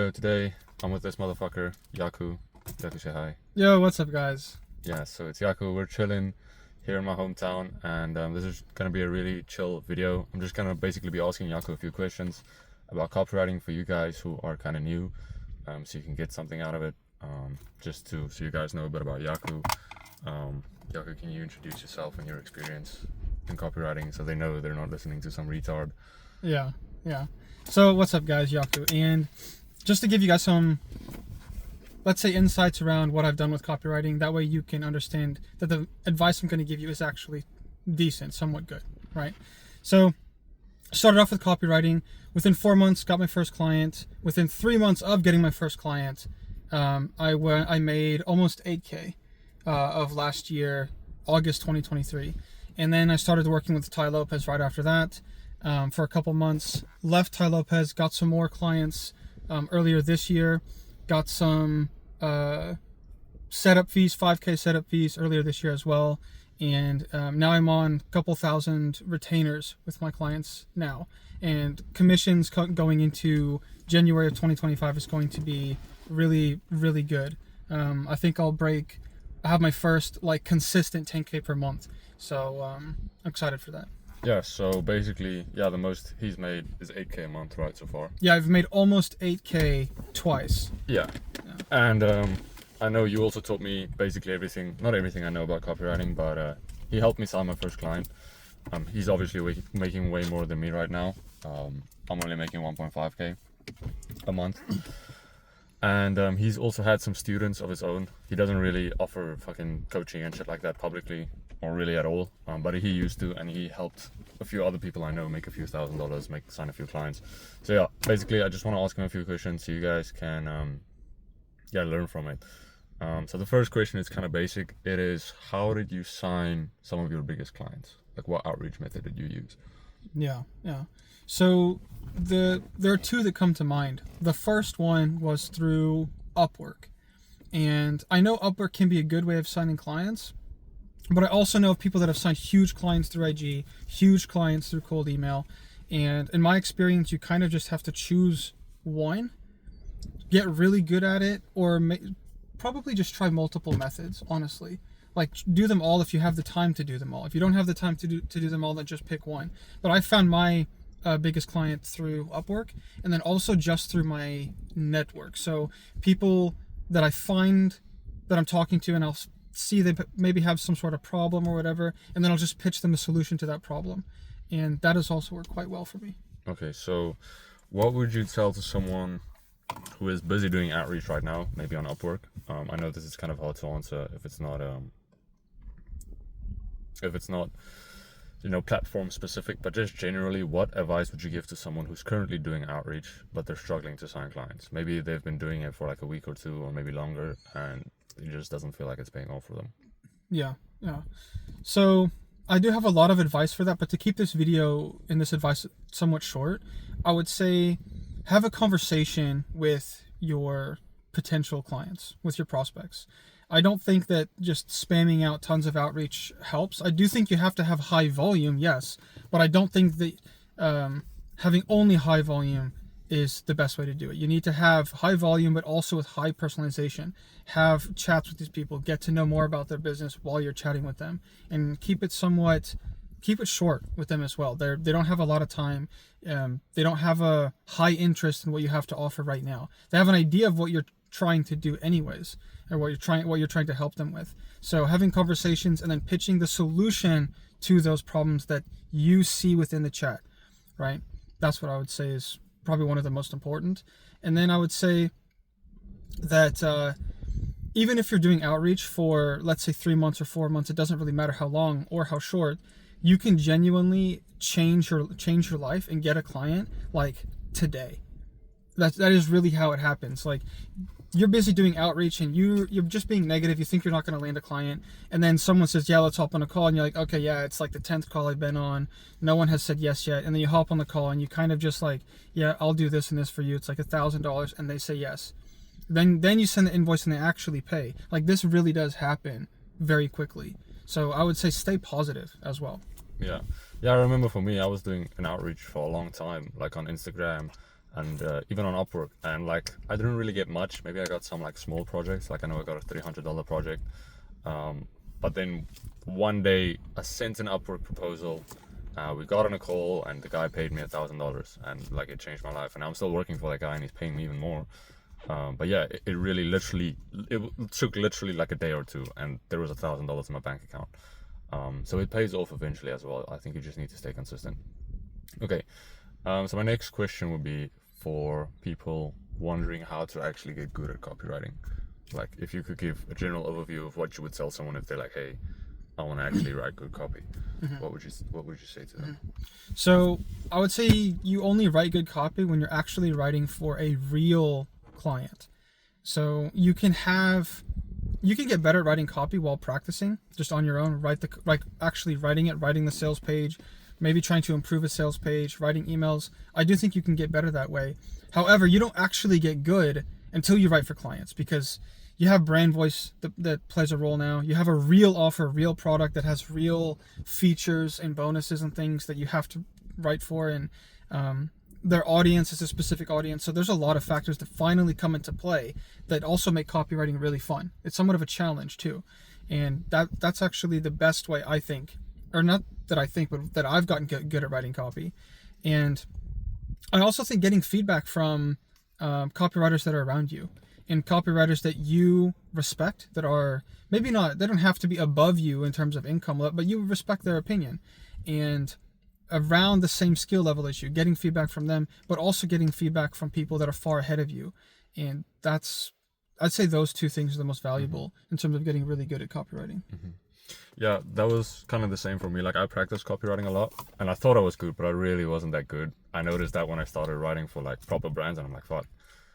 So today I'm with this motherfucker, Yaku. Yaku, say hi. Yo, what's up, guys? Yeah, so it's Yaku. We're chilling here in my hometown, and this is gonna be a really chill video. I'm just gonna basically be asking Yaku a few questions about copywriting for you guys who are kind of new, so you can get something out of it. Just so you guys know a bit about Yaku. Yaku, can you introduce yourself and your experience in copywriting so they know they're not listening to some retard? Yeah. So, what's up, guys? Yaku. And just to give you guys some, let's say, insights around what I've done with copywriting, that way you can understand that the advice I'm going to give you is actually decent, somewhat good, right? So, started off with copywriting. Within 4 months, got my first client. Within 3 months of getting my first client, I made almost 8K of last year, August 2023. And then I started working with Ty Lopez right after that for a couple months. Left Ty Lopez, got some more clients earlier this year. Got some setup fees, 5K setup fees earlier this year as well. And now I'm on a couple thousand retainers with my clients now. And commissions going into January of 2025 is going to be really, really good. I think I have my first consistent 10K per month. So I'm excited for that. Yeah, so basically, the most he's made is 8K a month, right, so far? Yeah, I've made almost 8K twice. Yeah. And I know you also taught me basically everything, not everything I know about copywriting, but he helped me sign my first client. He's obviously making way more than me right now. I'm only making 1.5K a month. And he's also had some students of his own. He doesn't really offer fucking coaching and shit like that publicly, or really at all, but he used to, and he helped a few other people I know make a few $1,000s, sign a few clients. So yeah, basically I just want to ask him a few questions so you guys can learn from it. So the first question is kind of basic. It is, how did you sign some of your biggest clients? Like, what outreach method did you use? Yeah. So there are two that come to mind. The first one was through Upwork. And I know Upwork can be a good way of signing clients, but I also know of people that have signed huge clients through IG, huge clients through cold email. And in my experience, you kind of just have to choose one, get really good at it, or probably just try multiple methods, honestly. Like, do them all if you have the time to do them all. If you don't have the time to do them all, then just pick one. But I found my biggest client through Upwork, and then also just through my network. So people that I find that I'm talking to, and I'll see they maybe have some sort of problem or whatever, and then I'll just pitch them a solution to that problem. And that has also worked quite well for me. Okay, so what would you tell to someone who is busy doing outreach right now, maybe on Upwork? I know this is kind of hard to answer if it's not platform specific, but just generally, what advice would you give to someone who's currently doing outreach but they're struggling to sign clients? Maybe they've been doing it for like a week or two, or maybe longer, and it just doesn't feel like it's paying off for them. Yeah. So I do have a lot of advice for that, but to keep this video and this advice somewhat short, I would say have a conversation with your potential clients, with your prospects. I don't think that just spamming out tons of outreach helps. I do think you have to have high volume, yes, but I don't think that having only high volume is the best way to do it. You need to have high volume, but also with high personalization. Have chats with these people, get to know more about their business while you're chatting with them, and keep it short with them as well. They don't have a lot of time. They don't have a high interest in what you have to offer right now. They have an idea of what you're trying to do anyways, or what you're trying to help them with. So having conversations and then pitching the solution to those problems that you see within the chat, right? That's what I would say is probably one of the most important. And then I would say that even if you're doing outreach for, let's say, 3 months or 4 months, it doesn't really matter how long or how short, you can genuinely change your life and get a client like today. That is really how it happens. Like, you're busy doing outreach and you're just being negative. You think you're not going to land a client, and then someone says, yeah, let's hop on a call, and you're like, okay, yeah, it's like the 10th call I've been on, no one has said yes yet. And then you hop on the call and you kind of just like, yeah, I'll do this and this for you, it's like $1,000, and they say yes. Then you send the invoice and they actually pay. Like, this really does happen very quickly. So I would say stay positive as well. Yeah, I remember for me, I was doing an outreach for a long time, like on Instagram, and even on Upwork. And like I didn't really get much. Maybe I got some like small projects. Like I know I got a $300 project. But then one day I sent an Upwork proposal. We got on a call and the guy paid me $1,000, and like it changed my life. And I'm still working for that guy and he's paying me even more. But yeah, it really it took literally like a day or two, and there was $1,000 in my bank account. So it pays off eventually as well. I think you just need to stay consistent. Okay. So my next question would be for people wondering how to actually get good at copywriting. Like if you could give a general overview of what you would tell someone if they're like, hey, I want to actually write good copy. What would you say to them? So I would say you only write good copy when you're actually writing for a real client. So you can get better at writing copy while practicing just on your own. Actually writing the sales page, maybe trying to improve a sales page, writing emails. I do think you can get better that way. However, you don't actually get good until you write for clients, because you have brand voice that plays a role now. You have a real offer, real product that has real features and bonuses and things that you have to write for, and their audience is a specific audience. So there's a lot of factors that finally come into play that also make copywriting really fun. It's somewhat of a challenge too. And that's actually the best way, I think, or not that I think, but that I've gotten good at writing copy. And I also think getting feedback from copywriters that are around you, and copywriters that you respect, that are maybe not, they don't have to be above you in terms of income, but you respect their opinion, and around the same skill level as you, getting feedback from them, but also getting feedback from people that are far ahead of you. And I'd say those two things are the most valuable in terms of getting really good at copywriting. Yeah, that was kind of the same for me. Like I practiced copywriting a lot and I thought I was good, but I really wasn't that good. I noticed that when I started writing for like proper brands, and I'm like, fuck.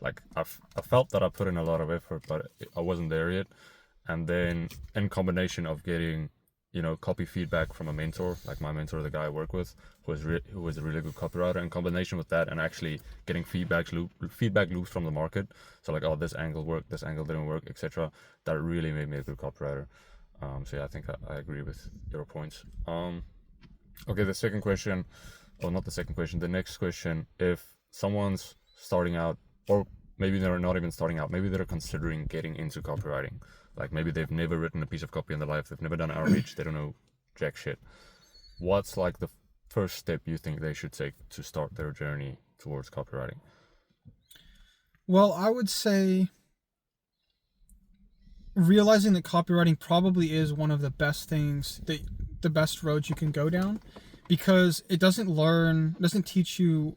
Like I felt that I put in a lot of effort, but I wasn't there yet. And then in combination of getting, copy feedback from a mentor, like my mentor, the guy I work with, who was a really good copywriter, in combination with that and actually getting feedback loops from the market. So like, oh, this angle worked, this angle didn't work, etc. That really made me a good copywriter. So yeah, I think I agree with your points. Okay, the second question, or not the second question, the next question, if someone's starting out, or maybe they're not even starting out, maybe they're considering getting into copywriting. Like maybe they've never written a piece of copy in their life, they've never done outreach, they don't know jack shit. What's like the first step you think they should take to start their journey towards copywriting? Well, I would say realizing that copywriting probably is one of the best things, the best roads you can go down, because it doesn't teach you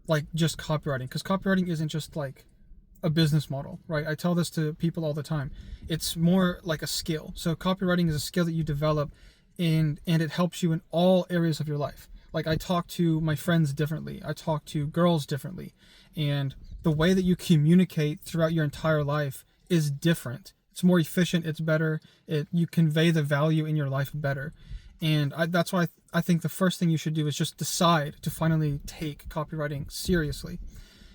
like just copywriting, because copywriting isn't just like a business model, right? I tell this to people all the time. It's more like a skill. So copywriting is a skill that you develop, and it helps you in all areas of your life. Like I talk to my friends differently. I talk to girls differently. And the way that you communicate throughout your entire life is different. It's more efficient. It's better. You convey the value in your life better. And that's why I think the first thing you should do is just decide to finally take copywriting seriously.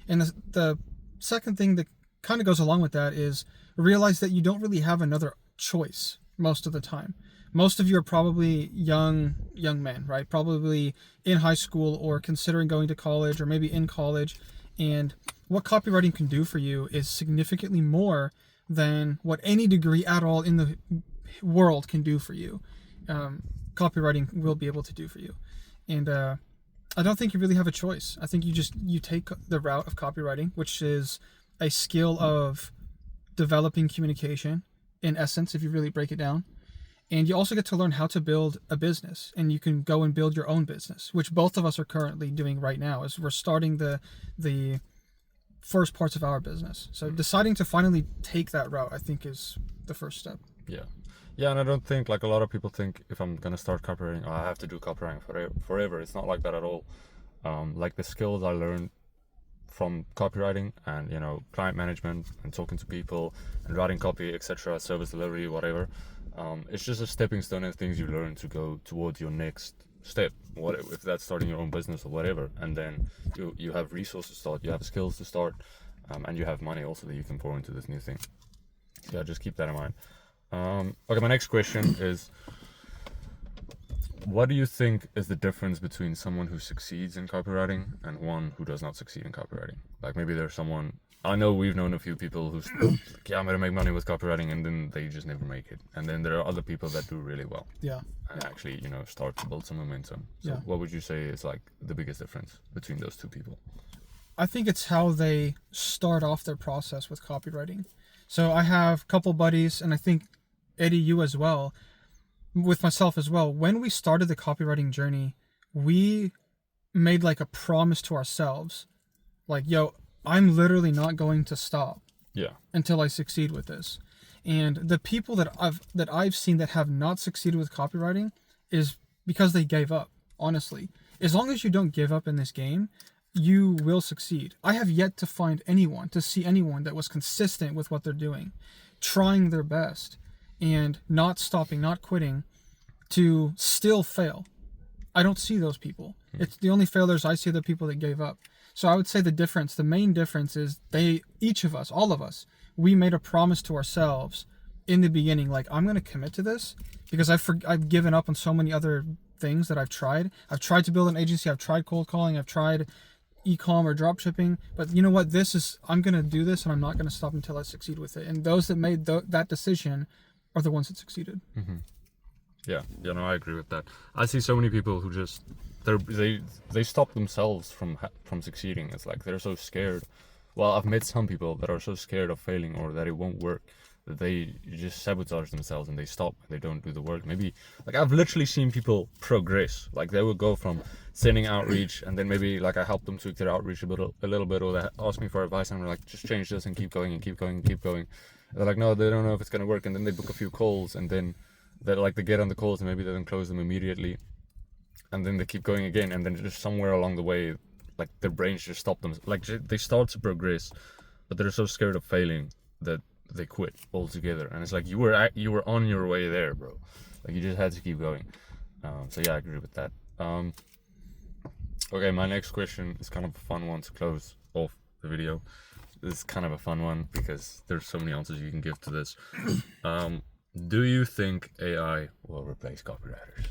And the second thing that kind of goes along with that is realize that you don't really have another choice most of the time. Most of you are probably young men, right? Probably in high school or considering going to college, or maybe in college. And what copywriting can do for you is significantly more than what any degree at all in the world can do for you. Copywriting will be able to do for you. And I don't think you really have a choice. I think you take the route of copywriting, which is a skill of developing communication, in essence, if you really break it down. And you also get to learn how to build a business, and you can go and build your own business, which both of us are currently doing right now, as we're starting the first parts of our business. So deciding to finally take that route, I think, is the first step. Yeah, and I don't think, like a lot of people think, if I'm gonna start copywriting, oh, I have to do copywriting forever. It's not like that at all. Like the skills I learned from copywriting and client management and talking to people and writing copy, etc., service delivery, whatever, it's just a stepping stone and things you learn to go towards your next step, if that's starting your own business or whatever. And then you have resources to start, you have skills to start, and you have money also that you can pour into this new thing. So yeah, just keep that in mind. Okay, my next question is, what do you think is the difference between someone who succeeds in copywriting and one who does not succeed in copywriting? Like maybe there's someone, I know we've known a few people who's like, yeah, I'm gonna make money with copywriting, and then they just never make it. And then there are other people that do really well. Yeah. And actually, start to build some momentum. So Yeah. what would you say is like the biggest difference between those two people? I think it's how they start off their process with copywriting. So I have a couple buddies, and I think Eddie, you as well, with myself as well. When we started the copywriting journey, we made like a promise to ourselves, like, yo, I'm literally not going to stop until I succeed with this. And the people that I've seen that have not succeeded with copywriting is because they gave up. Honestly, as long as you don't give up in this game, you will succeed. I have yet to see anyone that was consistent with what they're doing, trying their best and not stopping, not quitting, to still fail. I don't see those people. It's the only failures I see are the people that gave up. So I would say the main difference is all of us, we made a promise to ourselves in the beginning, like, I'm going to commit to this because I've given up on so many other things that I've tried. I've tried to build an agency. I've tried cold calling. I've tried e-com or drop shipping, but you know what, I'm going to do this, and I'm not going to stop until I succeed with it. And those that made that decision are the ones that succeeded. Mm-hmm. Yeah, no, I agree with that. I see so many people who just they stop themselves from succeeding. It's like they're so scared. Well, I've met some people that are so scared of failing or that it won't work that they just sabotage themselves and they stop. They don't do the work. Maybe, like, I've literally seen people progress. Like, they would go from sending outreach, and then maybe like I help them tweak their outreach a little bit, or they ask me for advice, and I'm like, just change this and keep going and keep going and keep going. And they're like, no, they don't know if it's gonna work, and then they book a few calls, and then they get on the calls, and maybe they don't close them immediately, and then they keep going again, and then just somewhere along the way, like, their brains just stop them. Like, they start to progress, but they're so scared of failing that they quit altogether. And it's like, you were on your way there, bro. Like, you just had to keep going. So yeah, I agree with that. Okay, my next question is kind of a fun one to close off the video. This is kind of a fun one because there's so many answers you can give to this. Do you think AI will replace copywriters?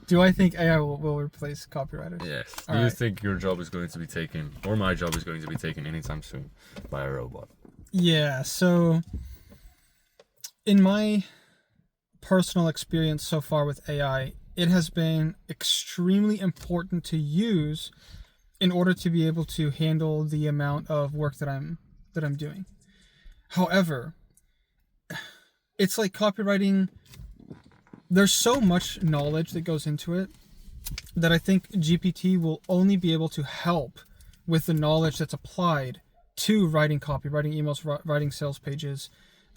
Do I think AI will replace copywriters? Yes. Do you think your job is going to be taken, or my job is going to be taken anytime soon by a robot? Yeah, so in my personal experience so far with AI, it has been extremely important to use in order to be able to handle the amount of work that I'm doing. However, it's like copywriting, there's so much knowledge that goes into it that I think GPT will only be able to help with the knowledge that's applied to writing copy, writing emails, writing sales pages.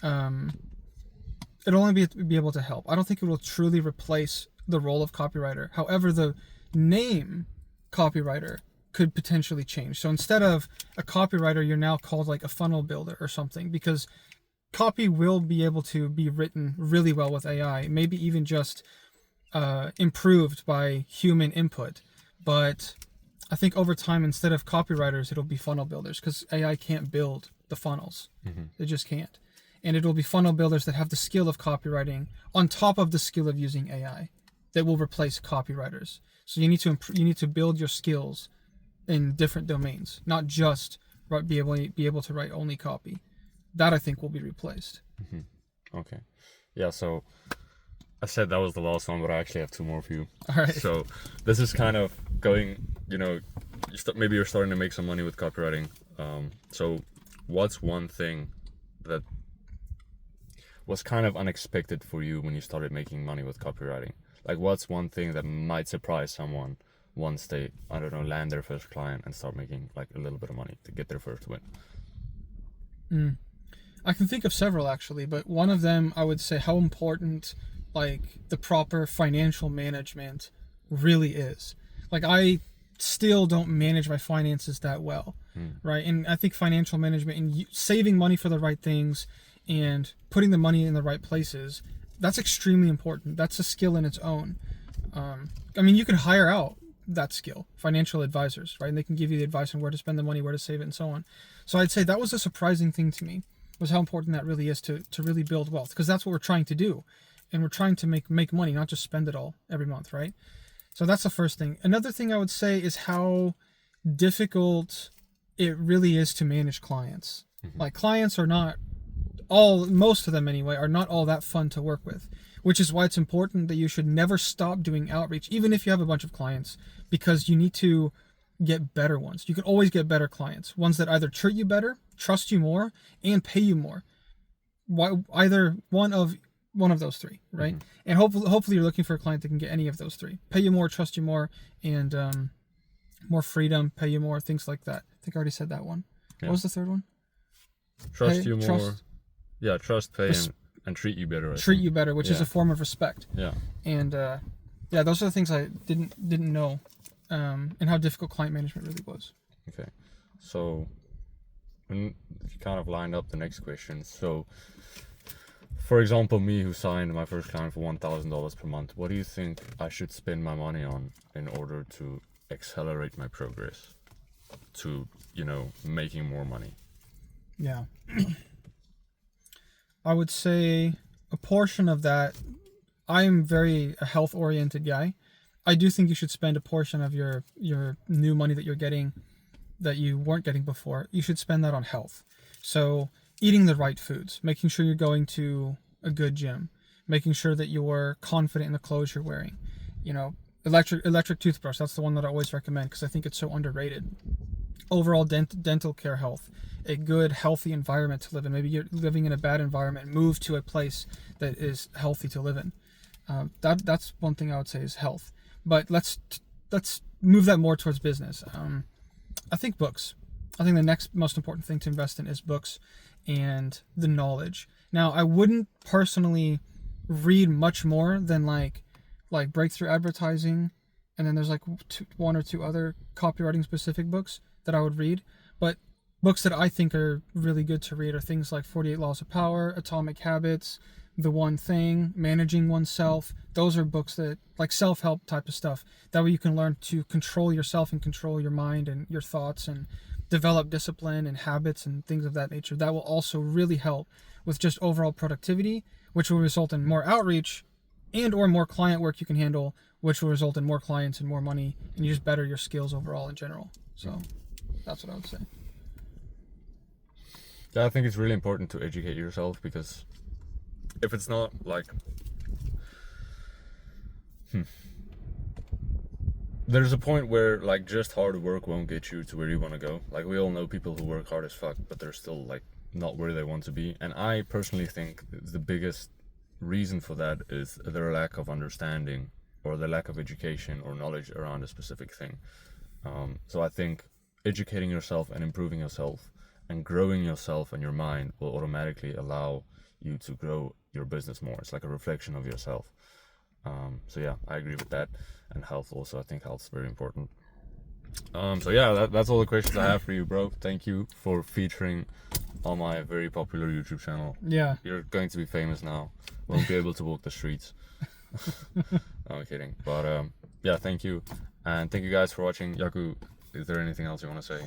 It'll only be able to help. I don't think it will truly replace the role of copywriter. However, the name copywriter could potentially change. So instead of a copywriter, you're now called like a funnel builder or something, because copy will be able to be written really well with AI, maybe even just improved by human input. But I think over time, instead of copywriters, it'll be funnel builders, because AI can't build the funnels. Mm-hmm. It just can't. And it'll be funnel builders that have the skill of copywriting on top of the skill of using AI that will replace copywriters. So you need to build your skills in different domains, not just be able to write only copy. That I think will be replaced. Mm-hmm. Okay. Yeah, so I said that was the last one, but I actually have two more for you. All right. So this is kind of going, maybe you're starting to make some money with copywriting. So what's one thing that was kind of unexpected for you when you started making money with copywriting? Like, what's one thing that might surprise someone once they, I don't know, land their first client and start making like a little bit of money to get their first win? I can think of several actually, but one of them I would say how important like the proper financial management really is. Like, I still don't manage my finances that well, right? And I think financial management and saving money for the right things and putting the money in the right places, that's extremely important. That's a skill in its own. I mean, you can hire out that skill, financial advisors, right? And they can give you the advice on where to spend the money, where to save it, and so on. So I'd say that was a surprising thing to me, was how important that really is to really build wealth, because that's what we're trying to do. and we're trying to make money, not just spend it all every month, right? So that's the first thing. Another thing I would say is how difficult it really is to manage clients. Like, clients are not most of them anyway, are not all that fun to work with, which is why it's important that you should never stop doing outreach, even if you have a bunch of clients, because you need to get better ones. You can always get better clients, ones that either treat you better, trust you more, and pay you more. Either one of those three, right? And hopefully you're looking for a client that can get any of those three: pay you more, trust you more, and more freedom, pay you more, things like that. I think I already said that one. Yeah. What was the third one? Trust you more. Yeah, trust, pay, and treat you better. Treat you better, which is a form of respect. Yeah. And yeah, those are the things I didn't know, and how difficult client management really was. Okay, so you kind of lined up the next question. So, for example, me who signed my first client for $1,000 per month, what do you think I should spend my money on in order to accelerate my progress to, making more money? Yeah. I would say a portion of that, I'm very a health oriented guy. I do think you should spend a portion of your new money that you're getting that you weren't getting before. You should spend that on health. So eating the right foods, making sure you're going to a good gym, making sure that you're confident in the clothes you're wearing. Electric toothbrush, that's the one that I always recommend because I think it's so underrated. Overall dental care health, a good healthy environment to live in. Maybe you're living in a bad environment, move to a place that is healthy to live in. That's one thing I would say is health. But let's move that more towards business. I think books. I think the next most important thing to invest in is books and the knowledge. Now, I wouldn't personally read much more than like breakthrough advertising, and then there's like one or two other copywriting specific books that I would read. But books that I think are really good to read are things like 48 Laws of Power, Atomic Habits, The One Thing, Managing Oneself. Those are books that, like, self-help type of stuff. That way you can learn to control yourself and control your mind and your thoughts and develop discipline and habits and things of that nature. That will also really help with just overall productivity, which will result in more outreach and or more client work you can handle, which will result in more clients and more money, and you just better your skills overall in general. So that's what I would say. Yeah, I think it's really important to educate yourself, because if it's not like there's a point where like just hard work won't get you to where you want to go. Like, we all know people who work hard as fuck, but they're still like not where they want to be. And I personally think the biggest reason for that is their lack of understanding or the lack of education or knowledge around a specific thing. So I think educating yourself and improving yourself and growing yourself and your mind will automatically allow you to grow your business more. It's like a reflection of yourself. So yeah, I agree with that. And health also, I think health's very important. So yeah, that's all the questions I have for you, bro. Thank you for featuring on my very popular YouTube channel. Yeah. You're going to be famous now. Won't be able to walk the streets. No, I'm kidding. But yeah, thank you. And thank you guys for watching. Yaku, is there anything else you want to say?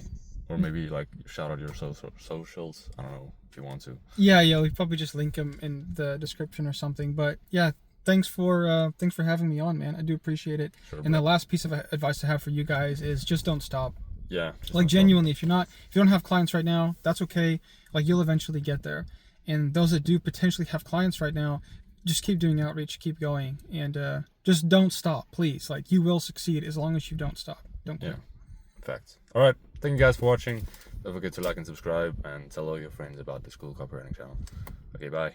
Or maybe like shout out your socials. I don't know if you want to. Yeah, we probably just link them in the description or something. But yeah, thanks for having me on, man. I do appreciate it. Sure, and the last piece of advice I have for you guys is just don't stop. Yeah. Like, genuinely, if you don't have clients right now, that's okay. Like, you'll eventually get there. And those that do potentially have clients right now, just keep doing outreach, keep going, and just don't stop, please. Like, you will succeed as long as you don't stop. Don't quit. Yeah. Facts. All right. Thank you guys for watching. Don't forget to like and subscribe and tell all your friends about the School Copywriting channel. Okay, bye.